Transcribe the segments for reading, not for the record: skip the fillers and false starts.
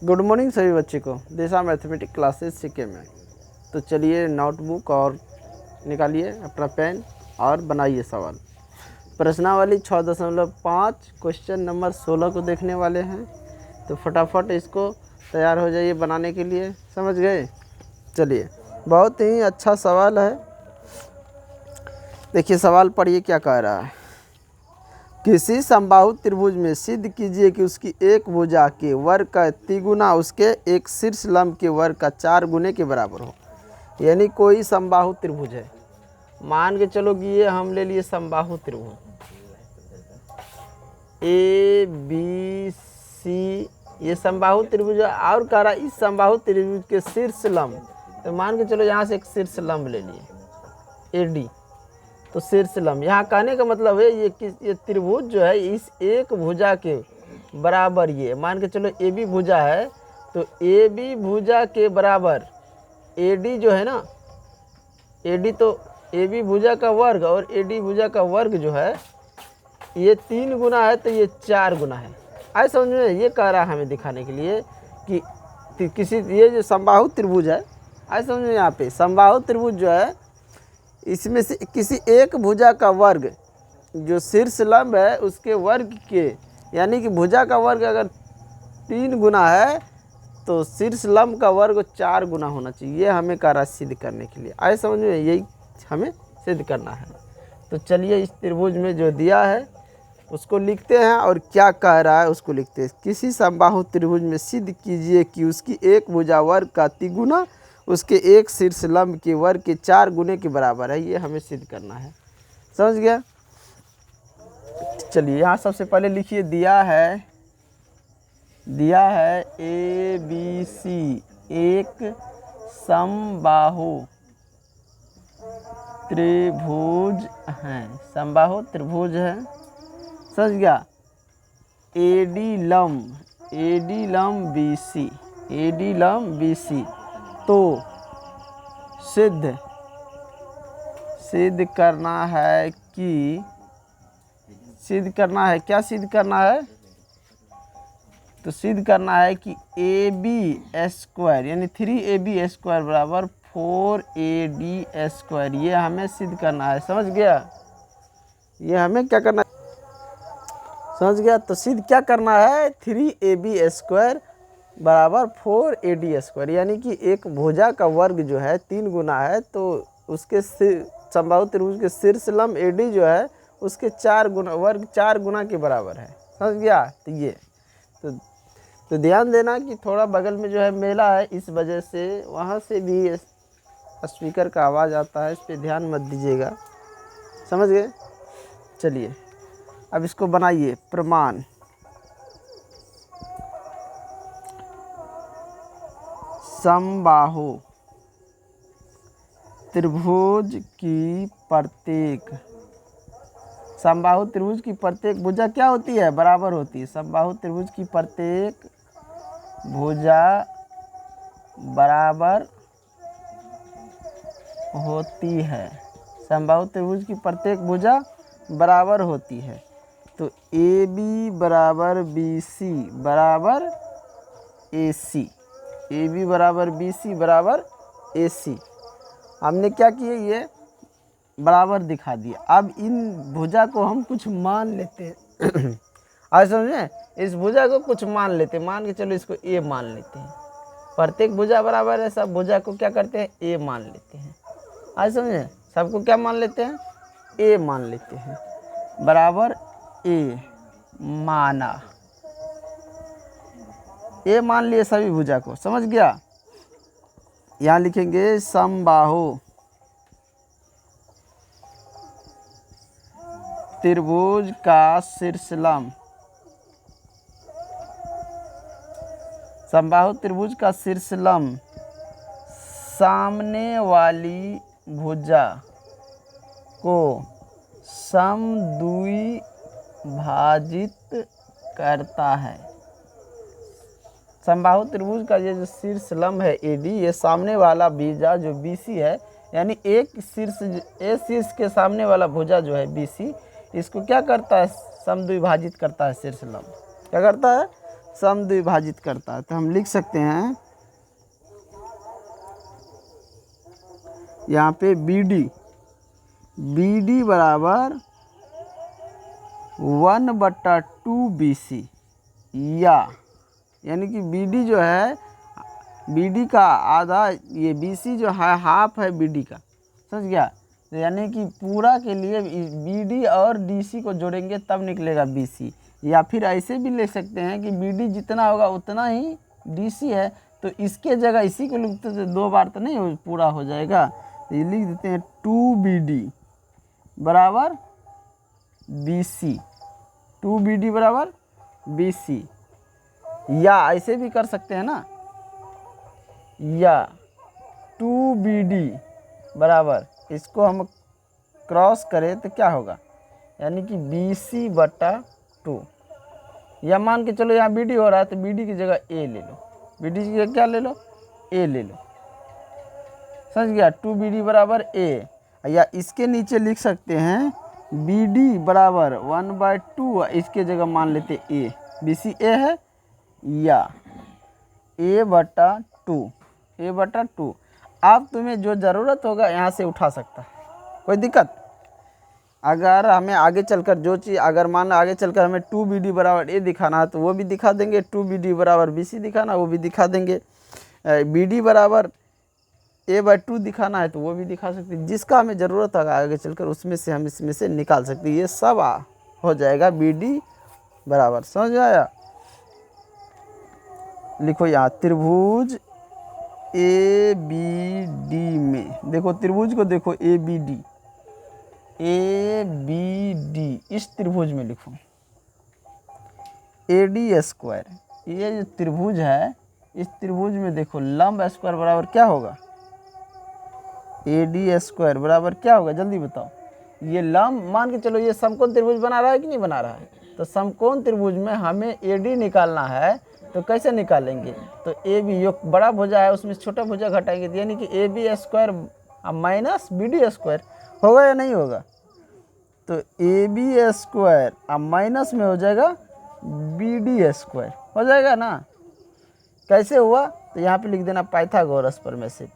Good morning सभी बच्चे को दिशा मैथमेटिक्स क्लासेस सीखे में। तो चलिए नोटबुक और निकालिए अपना पेन और बनाइए सवाल। प्रश्नावली 6.5 क्वेश्चन नंबर 16 को देखने वाले हैं। तो फटाफट इसको तैयार हो जाइए बनाने के लिए, समझ गए। चलिए, बहुत ही अच्छा सवाल है। देखिए सवाल पढ़िए क्या कह रहा है। किसी समबाहु त्रिभुज में सिद्ध कीजिए कि उसकी एक भुजा के वर्ग का तिगुना उसके एक शीर्ष लंब के वर्ग का 4 गुने के बराबर हो। यानी कोई समबाहु त्रिभुज है, मान के चलो कि ये हम ले लिए समबाहु त्रिभुज ए बी सी, ये समबाहु त्रिभुज है। और कह रहा इस समबाहु त्रिभुज के शीर्ष लंब, तो मान के चलो यहाँ से एक शीर्ष लंब ले लिए ए डी, तो शीर्ष लंब यहाँ कहने का मतलब है ये त्रिभुज जो है इस एक भुजा के बराबर, ये मान के चलो ए बी भुजा है, तो ए बी भुजा के बराबर ए डी जो है ना, ए डी तो ए बी भुजा का वर्ग और ए डी भुजा का वर्ग जो है ये 3 गुना है, तो ये 4 गुना है। आए समझ में, ये कह रहा है हमें दिखाने के लिए कि किसी ये जो समबाहु त्रिभुज है, आए समझ में, यहाँ पे समबाहु त्रिभुज जो है इसमें से किसी एक भुजा का वर्ग जो शीर्ष लंब है उसके वर्ग के, यानी कि भुजा का वर्ग अगर 3 गुना है तो शीर्ष लंब का वर्ग 4 गुना होना चाहिए। ये हमें कार्य सिद्ध करने के लिए, आए समझ में, यही हमें सिद्ध करना है। तो चलिए इस त्रिभुज में जो दिया है उसको लिखते हैं और क्या कह रहा है उसको लिखते हैं। किसी समबाहु त्रिभुज में सिद्ध कीजिए कि उसकी एक भुजा वर्ग का तिगुना उसके एक शीर्ष लंब के वर्ग के 4 गुने के बराबर है। ये हमें सिद्ध करना है, समझ गया। चलिए यहाँ सबसे पहले लिखिए, दिया है ए बी सी एक समबाहु त्रिभुज है, समबाहु त्रिभुज है, समझ गया। ए डी लंब बी सी, तो सिद्ध करना है कि क्या सिद्ध करना है, तो सिद्ध करना है कि ए बी स्क्वायर यानी 3ab स्क्वायर बराबर 4ad स्क्वायर, ये हमें सिद्ध करना है, समझ गया। ये हमें क्या करना है, समझ गया। तो सिद्ध क्या करना है, 3ab स्क्वायर बराबर 4ad स्क्वायर, यानी कि एक भुजा का वर्ग जो है 3 गुना है, तो उसके समबाहु त्रिभुज के शीर्ष लंब एडी जो है उसके 4 गुना वर्ग 4 गुना के बराबर है, समझ गया। तो ये तो ध्यान देना कि थोड़ा बगल में जो है मेला है, इस वजह से वहाँ से भी स्पीकर का आवाज़ आता है, इस पर ध्यान मत दीजिएगा, समझ गए। चलिए अब इसको बनाइए। प्रमाण, समबाहु त्रिभुज की प्रत्येक भुजा क्या होती है, बराबर होती है। समबाहु त्रिभुज की प्रत्येक भुजा बराबर होती है, समबाहु त्रिभुज की प्रत्येक भुजा बराबर होती है। तो ए बी बराबर बी सी बराबर ए सी, ए बी बराबर बी सी बराबर ए सी, हमने क्या किए, ये बराबर दिखा दिया। अब इन भुजा को हम कुछ मान लेते हैं आज समझे, इस भुजा को कुछ मान लेते हैं, मान के चलो इसको ए मान लेते हैं। प्रत्येक भुजा बराबर है, सब भुजा को क्या करते हैं, ए मान लेते हैं। आज समझे, सबको क्या मान लेते हैं, ए मान लेते हैं, बराबर ए माना, ए मान लिए सभी भुजा को, समझ गया। यहाँ लिखेंगे समबाहु त्रिभुज का शीर्ष लंब, समबाहु त्रिभुज का शीर्ष लंब सामने वाली भुजा को समद्विभाजित करता है। समबाहु त्रिभुज का ये जो शीर्ष लंब है एडी, ये सामने वाला भुजा जो बीसी है, यानी एक शीर्ष के सामने वाला भुजा जो है बीसी, इसको क्या करता है, समद्विभाजित करता है। शीर्ष लंब क्या करता है, समद्विभाजित करता है। तो हम लिख सकते हैं यहाँ पे BD बराबर 1/2 BC, यानी कि BD जो है, BD का आधा, ये BC जो है हाफ है BD का, समझ गया। तो यानी कि पूरा के लिए BD और DC को जोड़ेंगे तब निकलेगा BC। या फिर ऐसे भी ले सकते हैं कि BD जितना होगा उतना ही DC है, तो इसके जगह इसी को लिखते तो 2 बार तो नहीं पूरा हो जाएगा। तो ये लिख देते हैं 2BD बराबर BC, 2BD बराबर BC। या ऐसे भी कर सकते हैं ना, या 2BD बराबर, इसको हम क्रॉस करें तो क्या होगा, यानी कि BC/2। या मान के चलो यहाँ BD हो रहा है तो BD की जगह A ले लो, BD की जगह क्या ले लो, A ले लो, समझ गया। 2BD बराबर A। या इसके नीचे लिख सकते हैं BD बराबर 1/2, इसके जगह मान लेते A, BC A है, या A/2। अब तुम्हें जो ज़रूरत होगा यहाँ से उठा सकता है, कोई दिक्कत। अगर हमें आगे चलकर जो चीज़, अगर मान लो आगे चलकर हमें 2BD बराबर A दिखाना है तो वो भी दिखा देंगे, 2BD बराबर BC दिखाना वो भी दिखा देंगे, BD बराबर A/2 दिखाना है तो वो भी दिखा सकते हैं। जिसका हमें ज़रूरत होगा आगे चलकर उसमें से हम इसमें से निकाल सकते हैं। ये सब हो जाएगा BD बराबर, समझ आया। लिखो यहाँ त्रिभुज ABD में, देखो त्रिभुज को देखो, ABD इस त्रिभुज में लिखो AD²। ये जो त्रिभुज है, इस त्रिभुज में देखो लंब स्क्वायर बराबर क्या होगा, AD² बराबर क्या होगा, जल्दी बताओ। ये लंब मान के चलो, ये समकोण त्रिभुज बना रहा है कि नहीं बना रहा है। तो समकोण त्रिभुज में हमें AD निकालना है, तो कैसे निकालेंगे, तो AB जो बड़ा भुजा है उसमें छोटा भुजा घटाएंगे, तो यानी कि AB² माइनस BD² होगा या नहीं होगा। तो AB² माइनस में हो जाएगा BD² हो जाएगा ना। कैसे हुआ, तो यहाँ पे लिख देना पाइथागोरस प्रमेय से,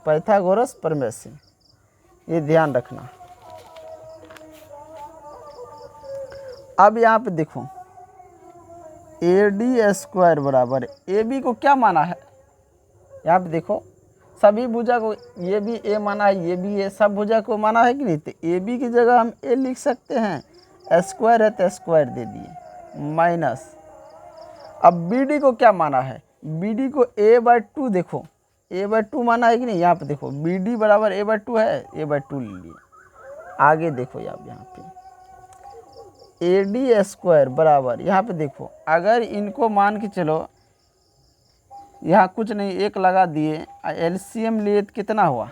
पाइथागोरस प्रमेय से, ये ध्यान रखना। अब यहाँ पे देखो AD² बराबर, AB को क्या माना है, यहाँ पे देखो सभी भुजा को, ये भी A माना है, ये भी A, सब भुजा को माना है कि नहीं। तो AB की जगह हम A लिख सकते हैं, स्क्वायर है तो स्क्वायर दे दिए, माइनस। अब BD को क्या माना है, BD को A/2, देखो A/2 माना है कि नहीं। यहाँ पे देखो BD बराबर A/2 है, A/2 ले लिए। आगे देखो यहाँ पे AD² बराबर, यहाँ पे देखो अगर इनको मान के चलो, यहाँ कुछ नहीं, एक लगा दिए, LCM लिए तो कितना हुआ,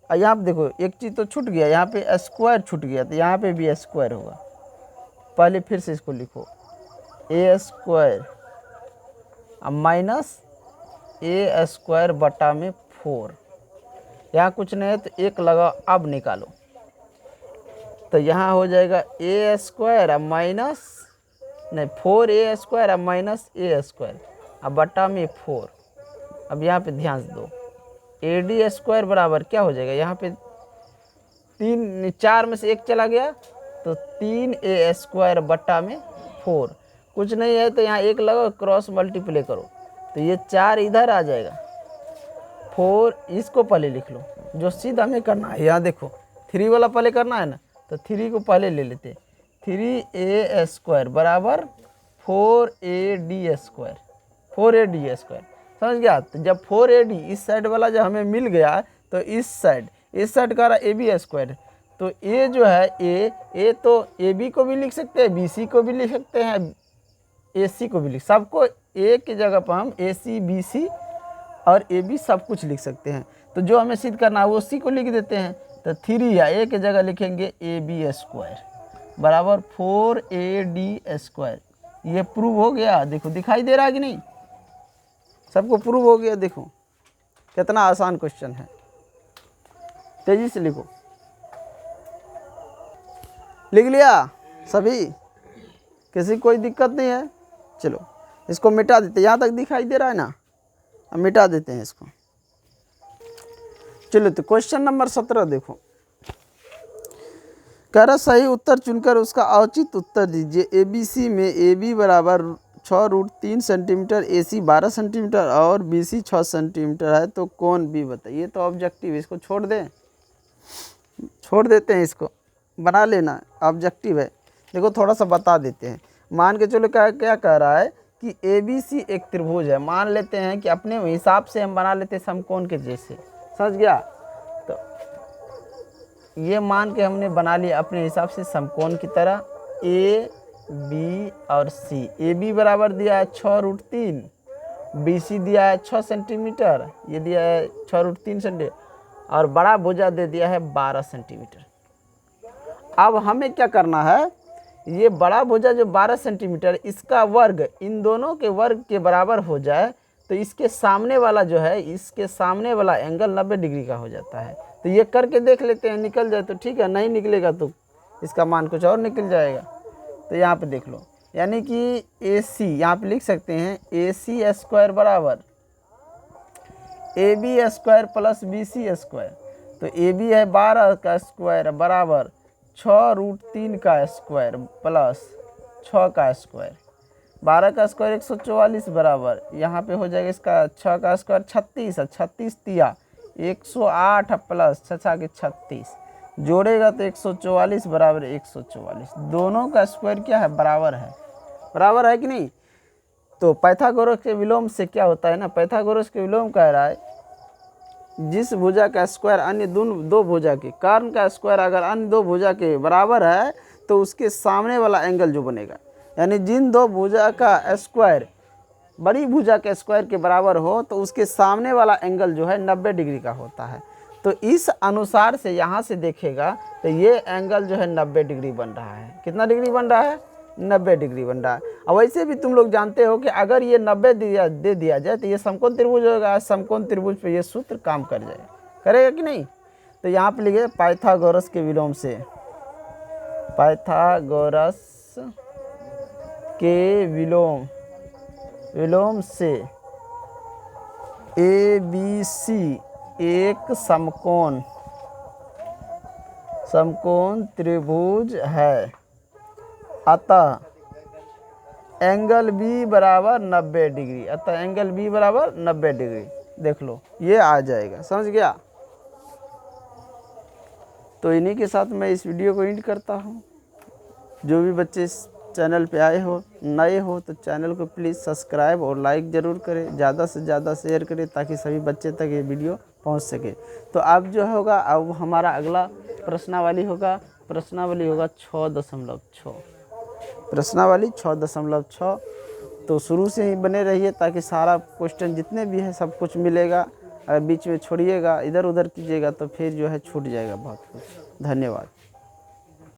यहाँ पे देखो एक चीज़ तो छूट गया, यहाँ पे स्क्वायर छूट गया, तो यहाँ पे भी स्क्वायर होगा। पहले फिर से इसको लिखो, A² माइनस A²/4। यहाँ कुछ नहीं है तो एक लगा, अब निकालो, तो यहाँ हो जाएगा A² माइनस, नहीं 4A² माइनस A², अब बटा में 4। अब यहाँ पे ध्यान दो, AD² बराबर क्या हो जाएगा, यहाँ पे 4 में से 1 चला गया, तो 3A²/4। कुछ नहीं है तो यहाँ 1 लगाओ, क्रॉस मल्टीप्लाई करो, तो ये 4 इधर आ जाएगा, 4 इसको पहले लिख लो, जो सीधा हमें करना है। यहाँ देखो 3 वाला पहले करना है ना, तो 3 को पहले ले लेते, 3A² बराबर 4AD², 4AD², समझ गया। तो जब 4AD इस साइड वाला जब हमें मिल गया, तो इस साइड का रहा AB², तो A जो है A तो AB को भी लिख सकते हैं, BC को भी लिख सकते हैं, AC को भी लिख, सबको A की जगह पर हम AC BC और AB सब कुछ लिख सकते हैं। तो जो हमें सिद्ध करना है वो C को लिख देते हैं, तो 3 या A की जगह लिखेंगे AB² बराबर 4AD²। ये प्रूव हो गया, देखो दिखाई दे रहा है कि नहीं, सबको प्रूव हो गया। देखो कितना आसान क्वेश्चन है। तेजी से लिखो। लिख लिया सभी? किसी कोई दिक्कत नहीं है? चलो इसको मिटा देते, यहाँ तक दिखाई दे रहा है ना, अब मिटा देते हैं इसको। चलो तो क्वेश्चन नंबर 17 देखो। कह रहा सही उत्तर चुनकर उसका औचित उत्तर दीजिए। ABC में AB बराबर 6√3 सेंटीमीटर, AC 12 सेंटीमीटर और BC 6 सेंटीमीटर है, तो कौन B बताइए। तो ऑब्जेक्टिव, इसको छोड़ दें, छोड़ देते हैं, इसको बना लेना, ऑब्जेक्टिव है। देखो थोड़ा सा बता देते हैं। मान के चलो क्या क्या कह रहा है कि ABC एक त्रिभुज है। मान लेते हैं कि अपने हिसाब से हम बना लेते हैं समकोण के जैसे, समझ गया। तो ये मान के हमने बना लिया अपने हिसाब से समकोण की तरह AB और C। AB बराबर दिया है 6√3, BC दिया है 6 सेंटीमीटर, ये दिया है 6√3 सेंटीमीटर, और बड़ा भुजा दे दिया है 12 सेंटीमीटर। अब हमें क्या करना है, ये बड़ा भुजा जो 12 सेंटीमीटर, इसका वर्ग इन दोनों के वर्ग के बराबर हो जाए तो इसके सामने वाला जो है, इसके सामने वाला एंगल 90 डिग्री का हो जाता है। तो ये करके देख लेते हैं, निकल जाए तो ठीक है, नहीं निकलेगा तो इसका मान कुछ और निकल जाएगा। तो यहाँ पे देख लो, यानी कि AC यहाँ पे लिख सकते हैं AC स्क्वायर बराबर AB square plus BC square. तो AB है 12 का स्क्वायर बराबर 6√3 का स्क्वायर प्लस 6 का स्क्वायर। 12 का स्क्वायर 144 बराबर, यहाँ पे हो जाएगा इसका 6 का स्क्वायर 36 है, 36 तिया 108 प्लस 6 के 36, जोड़ेगा तो 144 बराबर 144। दोनों का स्क्वायर क्या है, बराबर है, बराबर है कि नहीं। तो पाइथागोरस के विलोम से क्या होता है ना, पाइथागोरस के विलोम कह रहा है जिस भुजा का स्क्वायर अन्य दो भुजा के, कर्ण का स्क्वायर अगर अन्य दो भुजा के बराबर है तो उसके सामने वाला एंगल जो बनेगा, यानी जिन दो भुजा का स्क्वायर बड़ी भुजा के स्क्वायर के बराबर हो तो उसके सामने वाला एंगल जो है 90 डिग्री का होता है। तो इस अनुसार से यहाँ से देखेगा तो ये एंगल जो है 90 डिग्री बन रहा है। कितना डिग्री बन रहा है, 90 डिग्री बन रहा है। और वैसे भी तुम लोग जानते हो कि अगर ये 90 दे दिया जाए तो ये समकोण त्रिभुज होगा। समकोण त्रिभुज पे ये सूत्र काम कर जाएगा, करेगा कि नहीं। तो यहाँ पे लिखे पाइथागोरस के विलोम से, पाइथागोरस के विलोम से ABC एक समकोण त्रिभुज है, अतः एंगल B बराबर 90 डिग्री, अतः एंगल B बराबर 90 डिग्री। देख लो ये आ जाएगा, समझ गया। तो इन्हीं के साथ मैं इस वीडियो को एंड करता हूँ। जो भी बच्चे इस चैनल पे आए हो, नए हो, तो चैनल को प्लीज़ सब्सक्राइब और लाइक ज़रूर करें, ज़्यादा से ज़्यादा शेयर करें ताकि सभी बच्चे तक ये वीडियो पहुंच सके। तो अब जो होगा, अब हमारा अगला प्रश्नावली होगा 6.6, प्रश्नावली 6.6। तो शुरू से ही बने रहिए ताकि सारा क्वेश्चन जितने भी है सब कुछ मिलेगा। अगर बीच में छोड़िएगा, इधर उधर कीजिएगा तो फिर जो है छूट जाएगा बहुत कुछ। धन्यवाद।